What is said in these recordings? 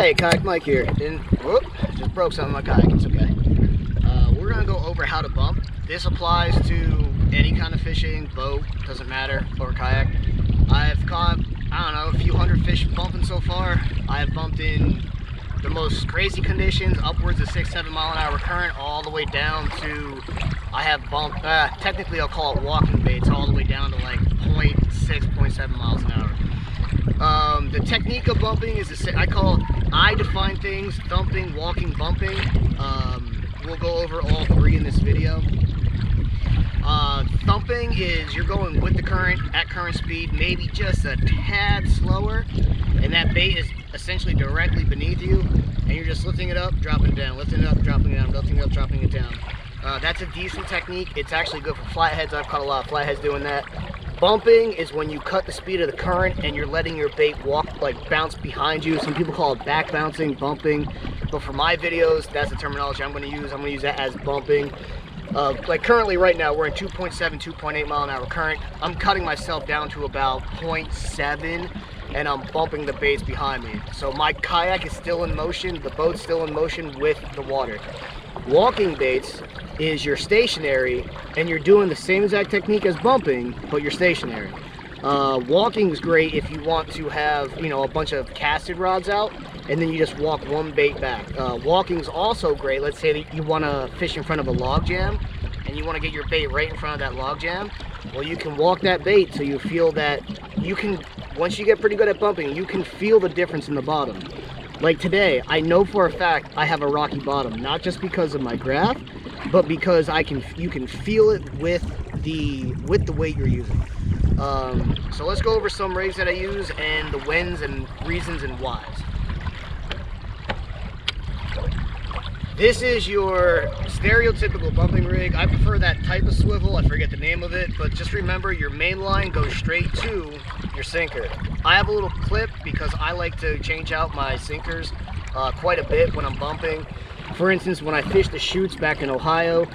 Hey, Kayak Mike here. And whoop, just broke something in my kayak. It's okay. We're gonna go over how to bump. This applies to any kind of fishing, boat, doesn't matter, or kayak. I've caught, I don't know, a few hundred fish bumping so far. I have bumped in the most crazy conditions, upwards of 6-7 mile an hour current, all the way down to, I have bumped, technically I'll call it walking baits, all the way down to like 0.6, 0.7 miles an hour. The technique of bumping is, I define things: thumping, walking, bumping. We'll go over all three in this video. Thumping is you're going with the current, at current speed, maybe just a tad slower, and that bait is essentially directly beneath you, and you're just lifting it up, dropping it down, lifting it up, dropping it down, lifting it up, dropping it down. That's a decent technique. It's actually good for flatheads. I've caught a lot of flatheads doing that. Bumping is when you cut the speed of the current and you're letting your bait walk, like bounce behind you. Some people call it back bouncing, bumping. But for my videos, that's the terminology I'm going to use. I'm going to use that as bumping. Like currently right now, we're in 2.7, 2.8 mile an hour current. I'm cutting myself down to about 0.7 and I'm bumping the baits behind me. So my kayak is still in motion, the boat's still in motion with the water. Walking baits is you're stationary and you're doing the same exact technique as bumping, but you're stationary. Walking is great if you want to have, you know, a bunch of casted rods out and then you just walk one bait back. Walking is also great. Let's say that you want to fish in front of a log jam and you want to get your bait right in front of that log jam. Well, you can walk that bait so you feel that you can, once you get pretty good at bumping, you can feel the difference in the bottom. Like today, I know for a fact I have a rocky bottom, not just because of my graph, but because you can feel it with the weight you're using. So let's go over some rigs that I use and the whens and reasons and whys. This is your stereotypical bumping rig. I prefer that type of swivel. I forget the name of it, but just remember your main line goes straight to your sinker. I have a little clip because I like to change out my sinkers quite a bit when I'm bumping. For instance, when I fished the chutes back in Ohio,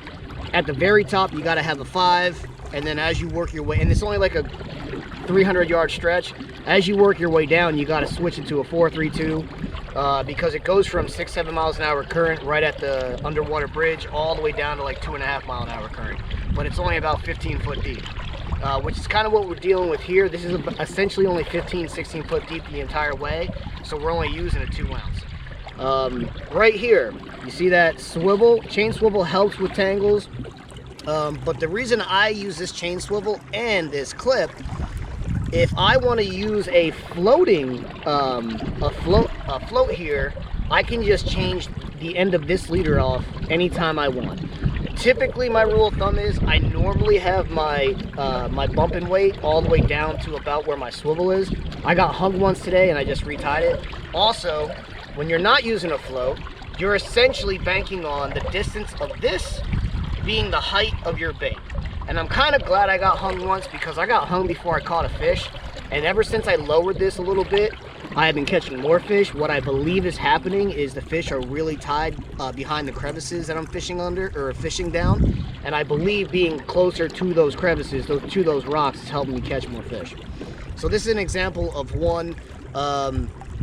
at the very top you got to have a 5, and then as you work your way, and it's only like a 300-yard stretch, as you work your way down you got to switch it to a 4.32 because it goes from 6-7 miles an hour current right at the underwater bridge all the way down to like 2.5 mile an hour current, but it's only about 15 foot deep, which is kind of what we're dealing with here. This is essentially only 15-16 foot deep the entire way, so we're only using a 2 ounce. Right here you see that swivel, chain swivel helps with tangles, but the reason I use this chain swivel and this clip, if I want to use a floating a float here, I can just change the end of this leader off anytime I want. Typically my rule of thumb is I normally have my my bumping weight all the way down to about where my swivel is. I got hung once today and I just retied it. Also, when you're not using a float, you're essentially banking on the distance of this being the height of your bait. And I'm kind of glad I got hung once because I got hung before I caught a fish. And ever since I lowered this a little bit, I have been catching more fish. What I believe is happening is the fish are really tied behind the crevices that I'm fishing under, or fishing down. And I believe being closer to those crevices, to those rocks, is helping me catch more fish. So this is an example of one.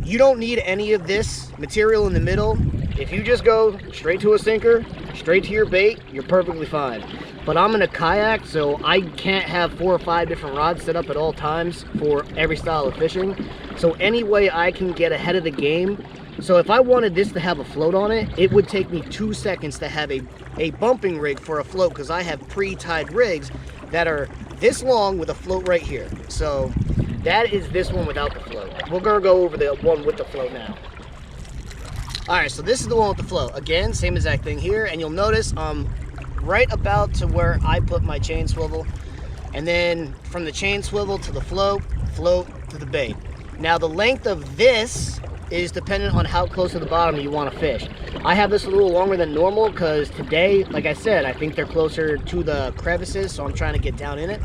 You don't need any of this material in the middle. If you just go straight to a sinker, straight to your bait, you're perfectly fine. But I'm in a kayak, so I can't have 4 or 5 different rods set up at all times for every style of fishing. So any way I can get ahead of the game. So if I wanted this to have a float on it, it would take me 2 seconds to have a bumping rig for a float, because I have pre-tied rigs that are this long with a float right here. So that is this one without the float. We're gonna go over the one with the float now. All right, so this is the one with the float. Again, same exact thing here, and you'll notice right about to where I put my chain swivel, and then from the chain swivel to the float to the bait. Now the length of this is dependent on how close to the bottom you want to fish. I have this a little longer than normal because today, like I said, I think they're closer to the crevices, so I'm trying to get down in it.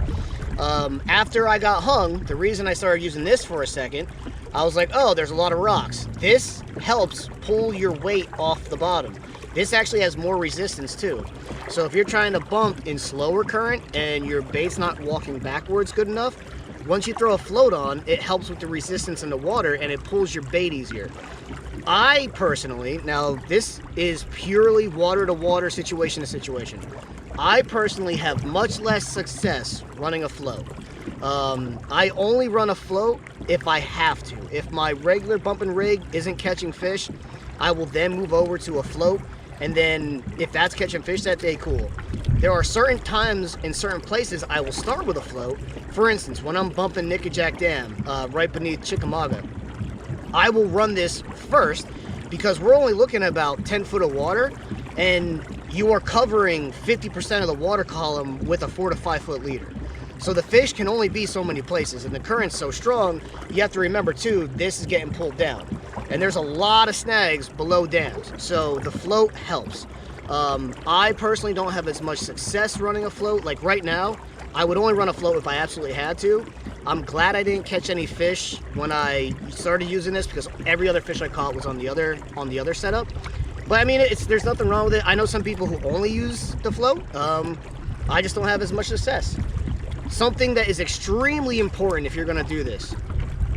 After I got hung, the reason I started using this for a second, I was like, oh, there's a lot of rocks. This helps pull your weight off the bottom. This actually has more resistance too. So if you're trying to bump in slower current and your bait's not walking backwards good enough, Once you throw a float on, it helps with the resistance in the water and it pulls your bait easier. I personally, now this is purely water to water, situation to situation. I personally have much less success running a float. I only run a float if I have to. If my regular bumping rig isn't catching fish, I will then move over to a float, and then if that's catching fish that day, cool. There are certain times in certain places I will start with a float. For instance, when I'm bumping Nickajack Dam right beneath Chickamauga, I will run this first because we're only looking at about 10 foot of water, and you are covering 50% of the water column with a 4 to 5 foot leader. So the fish can only be so many places, and the current's so strong, you have to remember too, this is getting pulled down. And there's a lot of snags below dams, so the float helps. I personally don't have as much success running a float. Like right now, I would only run a float if I absolutely had to. I'm glad I didn't catch any fish when I started using this because every other fish I caught was on the other setup. But I mean, there's nothing wrong with it. I know some people who only use the float. I just don't have as much success. Something that is extremely important if you're gonna do this.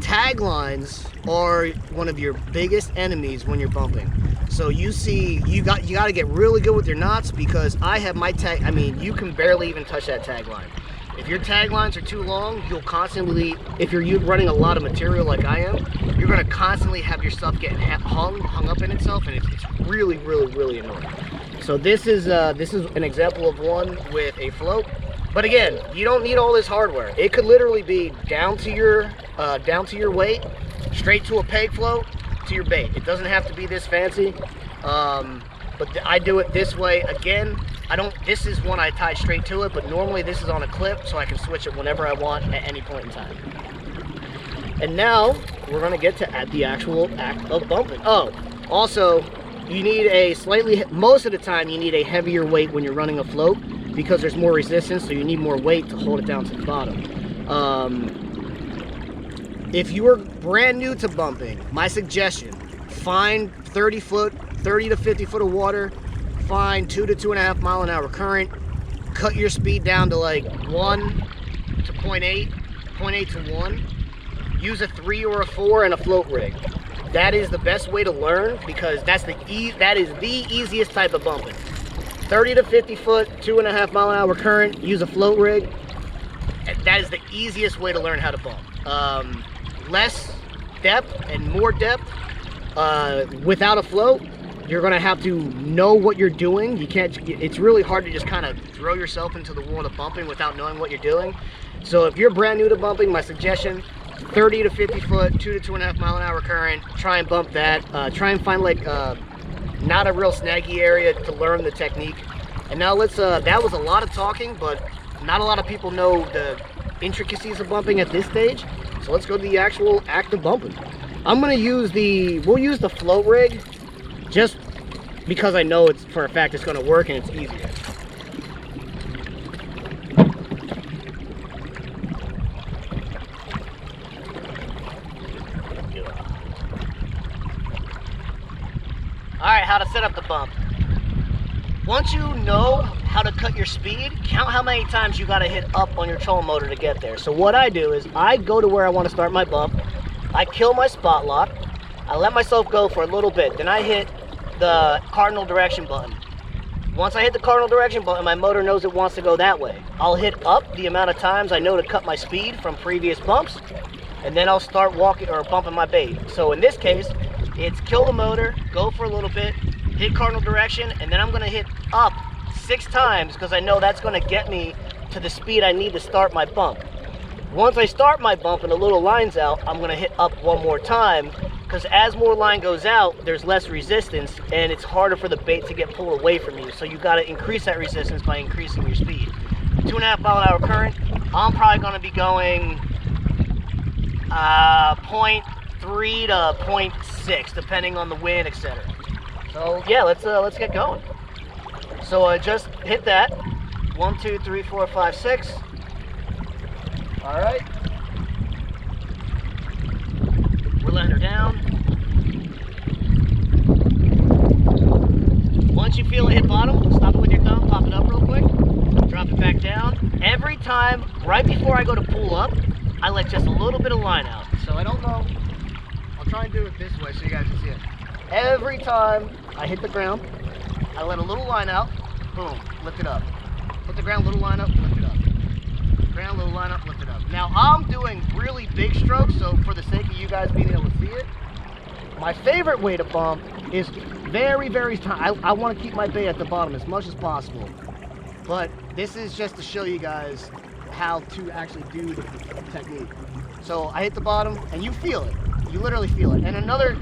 Tag lines are one of your biggest enemies when you're bumping. So you got to get really good with your knots, because I have my tag, I mean, you can barely even touch that tag line. If your tag lines are too long, you'll constantly, if you're running a lot of material like I am, you're gonna constantly have your stuff getting hung up in itself, and it's really, really, really annoying. So this is an example of one with a float. But again, you don't need all this hardware. It could literally be down to your weight, straight to a peg float, to your bait. It doesn't have to be this fancy. But I do it this way. Again, this is one I tie straight to it, but normally this is on a clip, so I can switch it whenever I want at any point in time. And now we're gonna get to the actual act of bumping. Oh, also, you need most of the time you need a heavier weight when you're running a float, because there's more resistance, so you need more weight to hold it down to the bottom. If you are brand new to bumping, my suggestion, find 30 to 50 foot of water, find 2 to 2.5 mile an hour current, cut your speed down to like 1 to 0.8, 0.8 to 1, use a 3 or a 4 and a float rig. That is the best way to learn, because that is the easiest type of bumping. 30 to 50 foot, 2.5 mile an hour current, use a float rig. That is the easiest way to learn how to bump. Less depth and more depth without a float. You're gonna have to know what you're doing. It's really hard to just kind of throw yourself into the world of bumping without knowing what you're doing. So if you're brand new to bumping, my suggestion, 30 to 50 foot, 2 to 2.5 mile an hour current, try and bump that. Try and find like not a real snaggy area to learn the technique. And now that was a lot of talking, but not a lot of people know the intricacies of bumping at this stage. So let's go to the actual act of bumping. We'll use the float rig, just because I know it's for a fact it's gonna work and it's easier. All right, how to set up the bump. Once you know how to cut your speed, count how many times you gotta hit up on your trolling motor to get there. So what I do is I go to where I wanna start my bump, I kill my spot lock, I let myself go for a little bit, then I hit the cardinal direction button. Once I hit the cardinal direction button, my motor knows it wants to go that way. I'll hit up the amount of times I know to cut my speed from previous bumps, and then I'll start walking or bumping my bait. So in this case, it's kill the motor, go for a little bit, hit cardinal direction, and then I'm gonna hit up 6 times because I know that's gonna get me to the speed I need to start my bump. Once I start my bump and the little line's out, I'm gonna hit up one more time, because as more line goes out, there's less resistance and it's harder for the bait to get pulled away from you. So you gotta increase that resistance by increasing your speed. 2.5 mile an hour current, I'm probably gonna be going 0.3 to 0.6, depending on the wind, etc. So yeah, let's get going. So just hit that. 1, 2, 3, 4, 5, 6. All right. We're letting her down. Once you feel it hit bottom, stop it with your thumb, pop it up real quick, drop it back down. Every time, right before I go to pull up, I let just a little bit of line out. So I don't know. I'll try and do it this way so you guys can see it. Every time I hit the ground, I let a little line out. Boom, lift it up. Hit the ground, little line up, lift it up. Ground, little line up, lift it up. Now I'm doing really big strokes, so for the sake of you guys being able to see it, my favorite way to bump is very, very tight. I want to keep my bait at the bottom as much as possible. But this is just to show you guys how to actually do the technique. So I hit the bottom and you feel it. You literally feel it. And another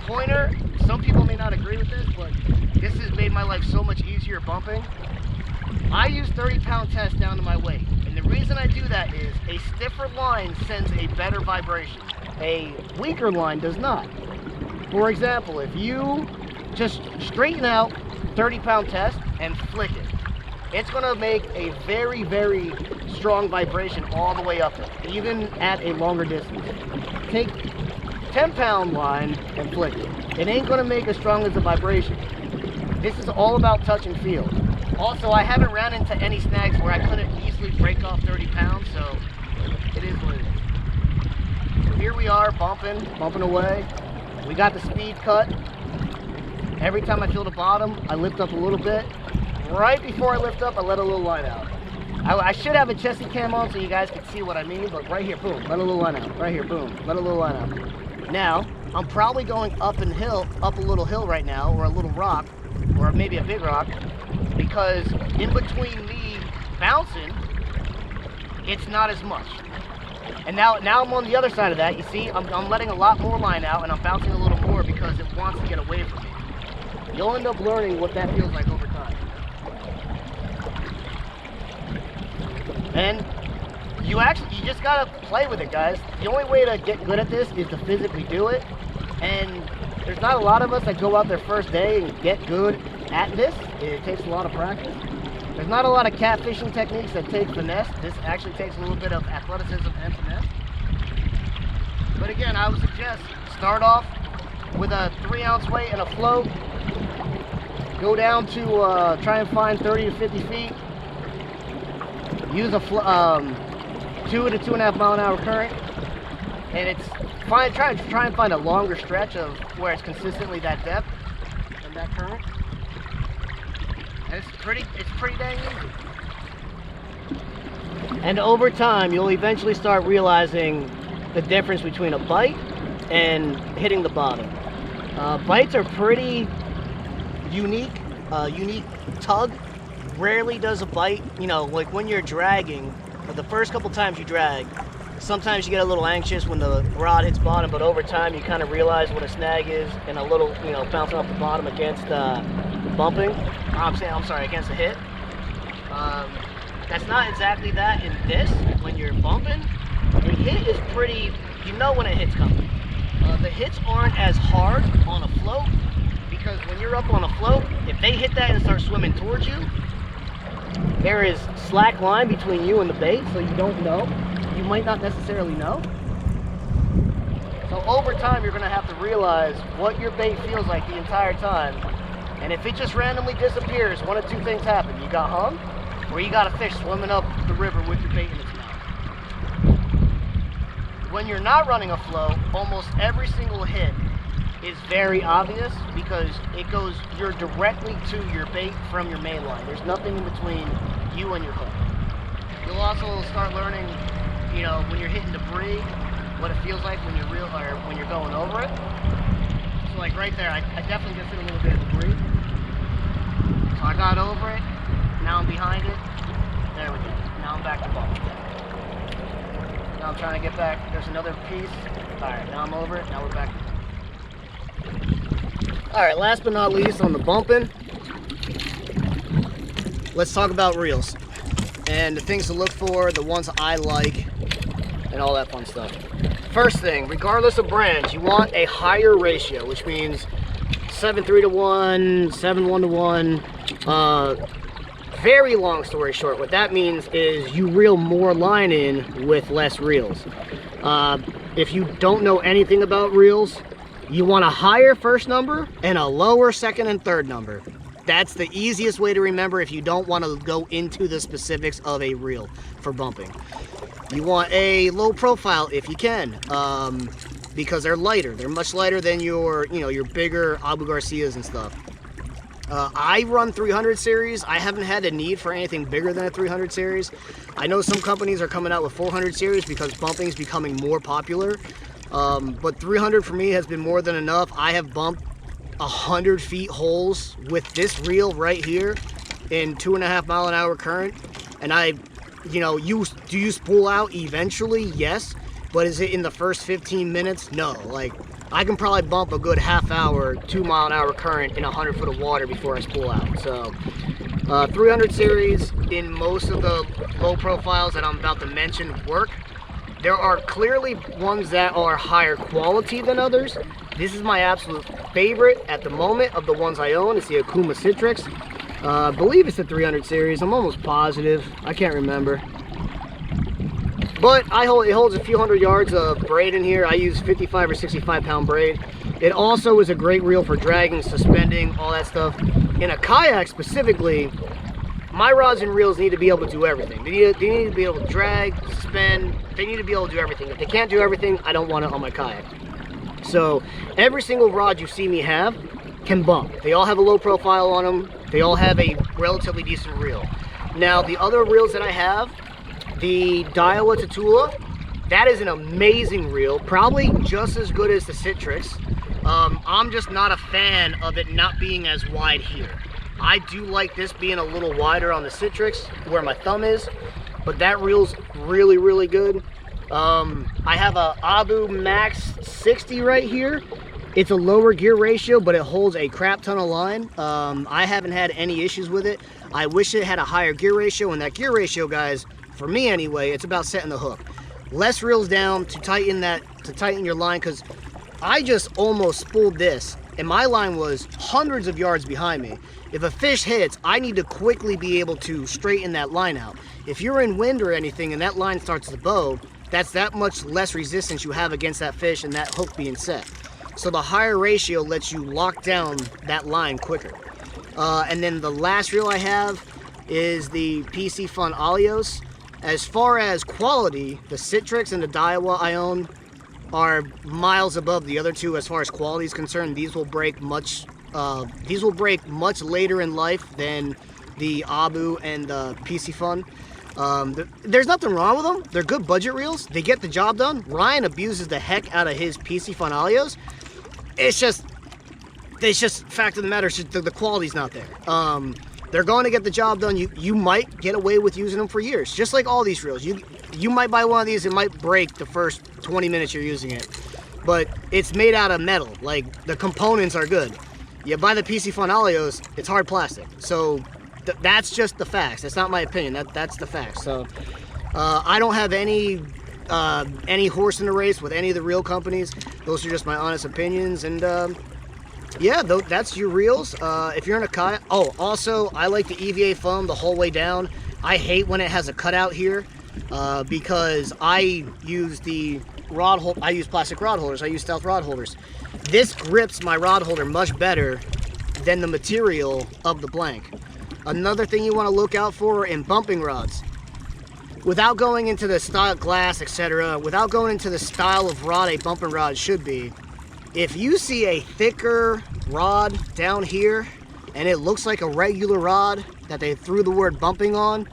pointer, some people may not agree with this, but this has made my life so much easier bumping. I use 30-pound test down to my weight. And the reason I do that is a stiffer line sends a better vibration. A weaker line does not. For example, if you just straighten out 30-pound test and flick it, it's gonna make a very, very strong vibration all the way up there, even at a longer distance. Take 10-pound line and flick it. It ain't gonna make as strong as a vibration. This is all about touch and feel. Also, I haven't ran into any snags where I couldn't easily break off 30 pounds, so it is what it is. So here we are, bumping away. We got the speed cut. Every time I feel the bottom, I lift up a little bit. Right before I lift up, I let a little line out. I should have a chesty cam on so you guys can see what I mean, but right here, boom, let a little line out. Right here, boom, let a little line out. Now, I'm probably going up a little hill right now, or a little rock, or maybe a big rock, because in between me bouncing, it's not as much. And now I'm on the other side of that. You see, I'm letting a lot more line out, and I'm bouncing a little more because it wants to get away from me. You'll end up learning what that feels like over time. And you just gotta play with it, guys. The only way to get good at this is to physically do it. And there's not a lot of us that go out their first day and get good at this. It takes a lot of practice. There's not a lot of catfishing techniques that take finesse. This actually takes a little bit of athleticism and finesse. But again, I would suggest start off with a 3-ounce weight and a float. Go down to try and find 30 to 50 feet. Use a 2 to 2.5 mile an hour current, and it's fine. Try and find a longer stretch of where it's consistently that depth and that current. And it's pretty dang easy. And over time, you'll eventually start realizing the difference between a bite and hitting the bottom. Bites are pretty unique. Unique tug. Rarely does a bite, you know, like when you're dragging, the first couple times you drag, sometimes you get a little anxious when the rod hits bottom, but over time you kind of realize what a snag is, and a little, you know, bouncing off the bottom against the bumping. I'm sorry, against the hit. That's not exactly that in this. When you're bumping, the hit is pretty, you know when a hit's coming. The hits aren't as hard on a float, because when you're up on a float, if they hit that and start swimming towards you, there is slack line between you and the bait, so you don't know. You might not necessarily know. So over time, you're gonna have to realize what your bait feels like the entire time. And if it just randomly disappears, one of two things happen. You got hung, or you got a fish swimming up the river with your bait in its mouth. When you're not running a flow, almost every single hit is very obvious, because you're directly to your bait from your main line. There's nothing in between you and your hook. You'll also start learning, you know, when you're hitting debris, what it feels like when you're going over it. So like right there, I definitely just hit a little bit of debris. So I got over it, now I'm behind it, there we go. Now I'm back to ball. Now I'm trying to get back, there's another piece. All right, now I'm over it, now we're back to ball. All right, last but not least on the bumping, let's talk about reels and the things to look for, the ones I like, and all that fun stuff. First thing, regardless of brands, you want a higher ratio, which means 7.3 to 1, 7.1 to 1. Very long story short, what that means is you reel more line in with less reels. If you don't know anything about reels, you want a higher first number and a lower second and third number. That's the easiest way to remember if you don't want to go into the specifics of a reel for bumping. You want a low profile if you can, because they're lighter. They're much lighter than your, your bigger Abu Garcias and stuff. I run 300 series. I haven't had a need for anything bigger than a 300 series. I know some companies are coming out with 400 series because bumping is becoming more popular. But 300 for me has been more than enough. I have bumped 100 feet holes with this reel right here in 2.5 mile an hour current. And do you spool out eventually? Yes. But is it in the first 15 minutes? No. Like, I can probably bump a good half hour, 2 mile an hour current in 100 foot of water before I spool out. So 300 series in most of the low profiles that I'm about to mention work. There are clearly ones that are higher quality than others. This is my absolute favorite at the moment of the ones I own. It's the Okuma Citrix. I believe it's the 300 series. I'm almost positive. I can't remember. But it holds a few hundred yards of braid in here. I use 55 or 65 pound braid. It also is a great reel for dragging, suspending, all that stuff. In a kayak specifically, my rods and reels need to be able to do everything. They need to be able to drag, suspend. They need to be able to do everything. If they can't do everything, I don't want it on my kayak. So every single rod you see me have can bump. They all have a low profile on them. They all have a relatively decent reel. Now the other reels that I have, the Daiwa Tatula, that is an amazing reel, probably just as good as the Citrix. I'm just not a fan of it not being as wide here. I do like this being a little wider on the Citrix, where my thumb is, but that reel's really, really good. I have a Abu Max 60 right here. It's a lower gear ratio, but it holds a crap ton of line. I haven't had any issues with it. I wish it had a higher gear ratio, and that gear ratio, guys, for me anyway, it's about setting the hook. Less reels down to tighten your line, because I just almost spooled this, and my line was hundreds of yards behind me. If a fish hits, I need to quickly be able to straighten that line out. If you're in wind or anything and that line starts to bow, that's that much less resistance you have against that fish and that hook being set. So the higher ratio lets you lock down that line quicker. And then the last reel I have is the PC Fun Alios. As far as quality, the Citrix and the Daiwa I own are miles above the other two as far as quality is concerned. These will break much later in life than the Abu and the PC Fun. There's nothing wrong with them. They're good budget reels. They get the job done. Ryan abuses the heck out of his PC Fun Alios. It's just fact of the matter is the quality's not there. They're going to get the job done. You might get away with using them for years, just like all these reels. You might buy one of these, it might break the first 20 minutes you're using it, but it's made out of metal. Like, the components are good. You buy the PC Fun Alios, it's hard plastic. So that's just the facts. That's not my opinion. That's the facts. So I don't have any horse in the race with any of the reel companies. Those are just my honest opinions. And yeah, that's your reels. If you're in a kayak, also I like the EVA foam the whole way down. I hate when it has a cutout here because I use I use plastic rod holders. I use stealth rod holders. This grips my rod holder much better than the material of the blank. Another thing you want to look out for in bumping rods, without going into the style glass, etc., without going into the style of rod a bumping rod should be, if you see a thicker rod down here and it looks like a regular rod that they threw the word bumping on,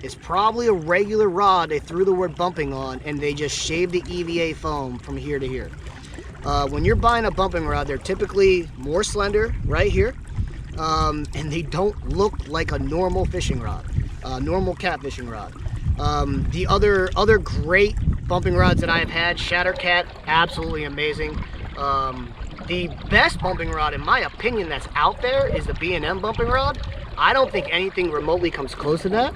it's probably a regular rod they threw the word bumping on and they just shaved the EVA foam from here to here. When you're buying a bumping rod, they're typically more slender right here, and they don't look like a normal fishing rod, normal catfishing rod. The other great bumping rods that I've had, Shattercat, absolutely amazing. The best bumping rod, in my opinion, that's out there is the B&M bumping rod. I don't think anything remotely comes close to that.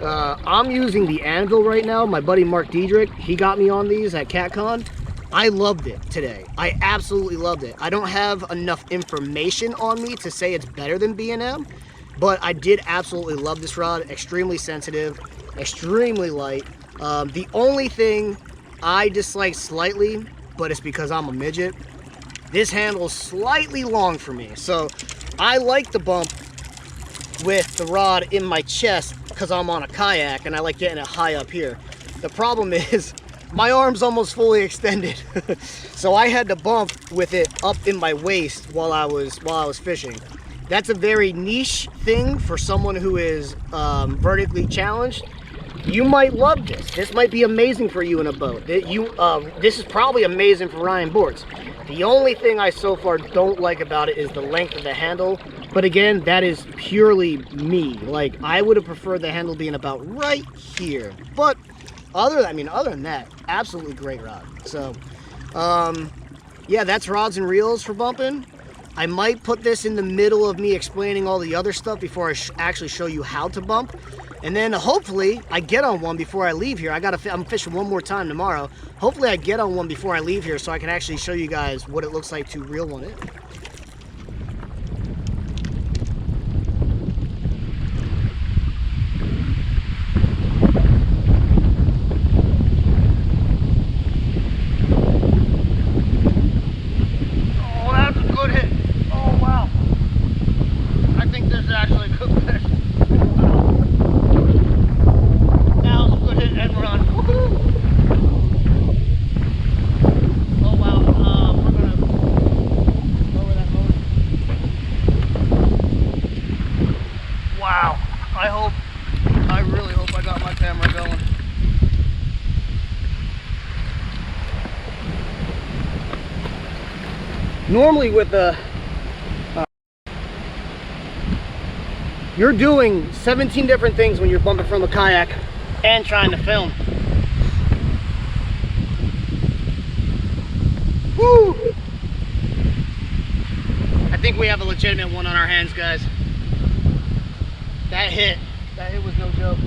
I'm using the Anvil right now. My buddy Mark Diedrich, he got me on these at CatCon. I loved it today. I absolutely loved it. I don't have enough information on me to say it's better than B&M, but I did absolutely love this rod. Extremely sensitive, extremely light. The only thing I dislike slightly, but it's because I'm a midget, this handle's slightly long for me. So I like the bump with the rod in my chest because I'm on a kayak and I like getting it high up here. The problem is my arm's almost fully extended. So I had to bump with it up in my waist while I was fishing. That's a very niche thing for someone who is vertically challenged. You might love this. This might be amazing for you in a boat. This is probably amazing for Ryan boards. The only thing I so far don't like about it is the length of the handle. But again, that is purely me. Like, I would have preferred the handle being about right here. But other than that, absolutely great rod. So, yeah, that's rods and reels for bumping. I might put this in the middle of me explaining all the other stuff before I actually show you how to bump. And then hopefully I get on one before I leave here. I'm fishing one more time tomorrow. Hopefully I get on one before I leave here so I can actually show you guys what it looks like to reel one in. Oh, that's a good hit. Oh, wow. I think this is actually a good fish. And run. Woohoo! Oh wow, we're gonna lower that motor. Wow, I really hope I got my camera going. Normally with the you're doing 17 different things when you're bumping from a kayak and trying to film. Woo! I think we have a legitimate one on our hands, guys. That hit was no joke.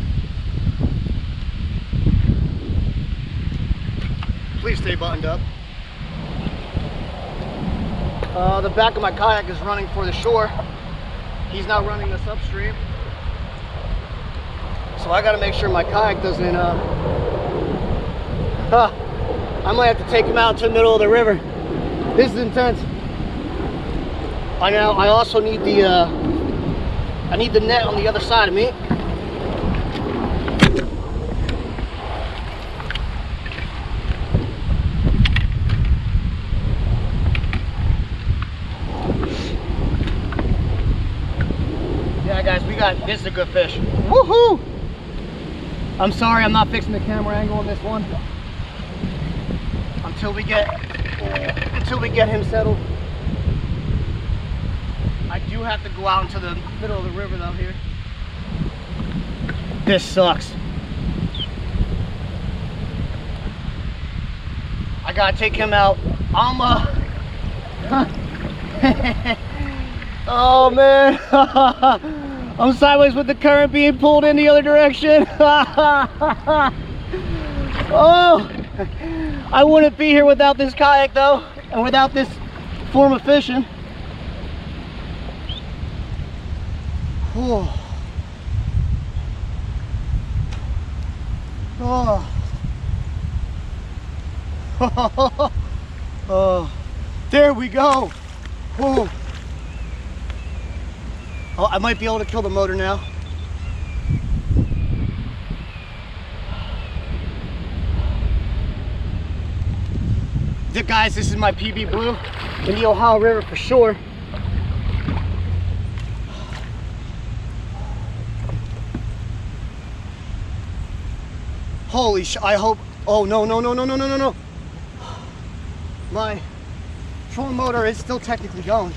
Please stay buttoned up. The back of my kayak is running for the shore. He's not running this upstream. So I gotta make sure my kayak doesn't, I might have to take him out to the middle of the river. This is intense. I also need I need the net on the other side of me. Yeah guys, this is a good fish. Woohoo! I'm sorry I'm not fixing the camera angle on this one until we get him settled. I do have to go out into the middle of the river though here. This sucks. I gotta take him out. Oh man. I'm sideways with the current being pulled in the other direction. Oh, I wouldn't be here without this kayak though, and without this form of fishing. Oh. Oh. Oh. There we go. Oh. Oh, I might be able to kill the motor now. Guys, this is my PB Blue in the Ohio River for sure. Holy sh! I hope. Oh no! My trolling motor is still technically going.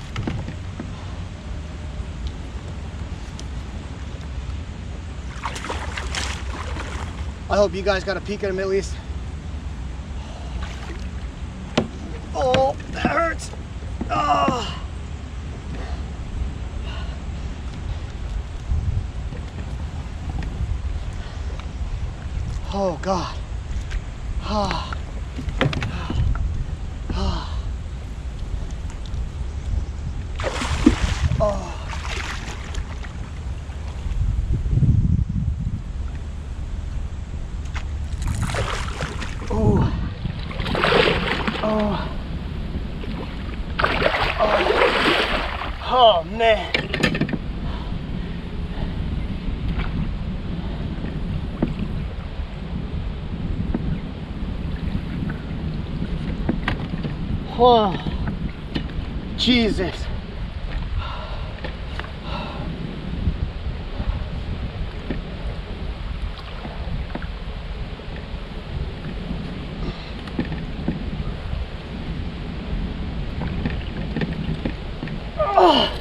I hope you guys got a peek at him at least. Oh, that hurts. Oh. Oh God. Oh. Oh. Oh. Oh. Oh. Oh man. Oh, Jesus. Oh.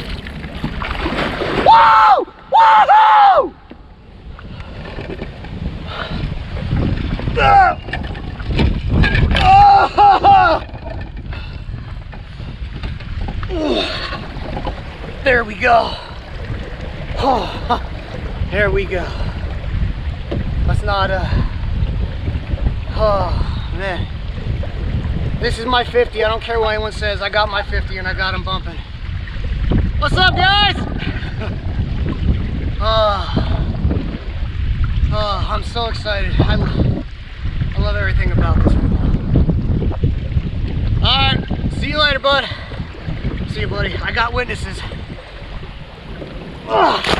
Whoa! Whoa! There we go. Oh, there we go. Let's not, oh, man. This is my 50. I don't care what anyone says. I got my 50 and I got him bumping. What's up, guys? Oh, I'm so excited. I love everything about this one. Alright, see you later, bud. See you, buddy. I got witnesses. Ugh.